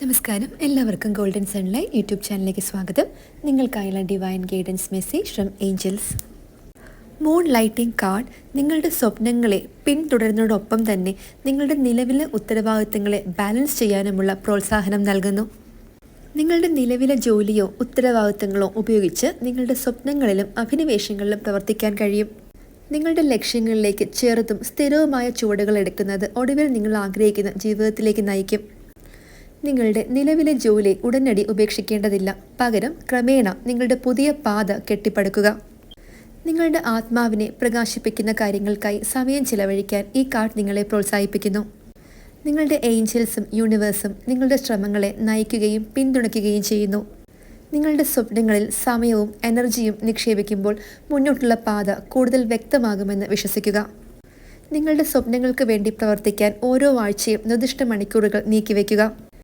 നമസ്കാരം, എല്ലാവർക്കും golden sunlight YouTube ചാനലിലേക്ക് സ്വാഗതം. നിങ്ങൾക്കായുള്ള divine guidance message from angels. Moon lighting card നിങ്ങളുടെ സ്വപ്നങ്ങളെ പിന്തുടരുന്നതോടൊപ്പം തന്നെ നിങ്ങളുടെ നിലവിലെ ഉത്തരവാദിത്തങ്ങളെ ബാലൻസ് ചെയ്യാനുമുള്ള പ്രോത്സാഹനം നൽകുന്നു. നിങ്ങളുടെ നിലവിലെ ജോലിയോ ഉത്തരവാദിത്തങ്ങളോ ഉപയോഗിച്ച് നിങ്ങളുടെ സ്വപ്നങ്ങളിലും അഭിനിവേശങ്ങളിലും പ്രവർത്തിക്കാൻ കഴിയും. നിങ്ങളുടെ ലക്ഷ്യങ്ങളിലേക്ക് ചെറുതും സ്ഥിരവുമായ ചുവടുകൾ എടുക്കുന്നത് ഒടുവിൽ നിങ്ങൾ ആഗ്രഹിക്കുന്ന ജീവിതത്തിലേക്ക് നയിക്കും. നിങ്ങളുടെ നിലവിലെ ജോലി ഉടനടി ഉപേക്ഷിക്കേണ്ടതില്ല. പകരം ക്രമേണ നിങ്ങളുടെ പുതിയ പാത കെട്ടിപ്പടുക്കുക. നിങ്ങളുടെ ആത്മാവിനെ പ്രകാശിപ്പിക്കുന്ന കാര്യങ്ങൾക്കായി സമയം ചിലവഴിക്കാൻ ഈ കാർഡ് നിങ്ങളെ പ്രോത്സാഹിപ്പിക്കുന്നു. നിങ്ങളുടെ ഏഞ്ചൽസും യൂണിവേഴ്സും നിങ്ങളുടെ ശ്രമങ്ങളെ നയിക്കുകയും പിന്തുണയ്ക്കുകയും ചെയ്യുന്നു. നിങ്ങളുടെ സ്വപ്നങ്ങളിൽ സമയവും എനർജിയും നിക്ഷേപിക്കുമ്പോൾ മുന്നോട്ടുള്ള പാത കൂടുതൽ വ്യക്തമാകുമെന്ന് വിശ്വസിക്കുക. നിങ്ങളുടെ സ്വപ്നങ്ങൾക്ക് വേണ്ടി പ്രവർത്തിക്കാൻ ഓരോ ആഴ്ചയും നിർദ്ദിഷ്ട മണിക്കൂറുകൾ നീക്കിവെക്കുക.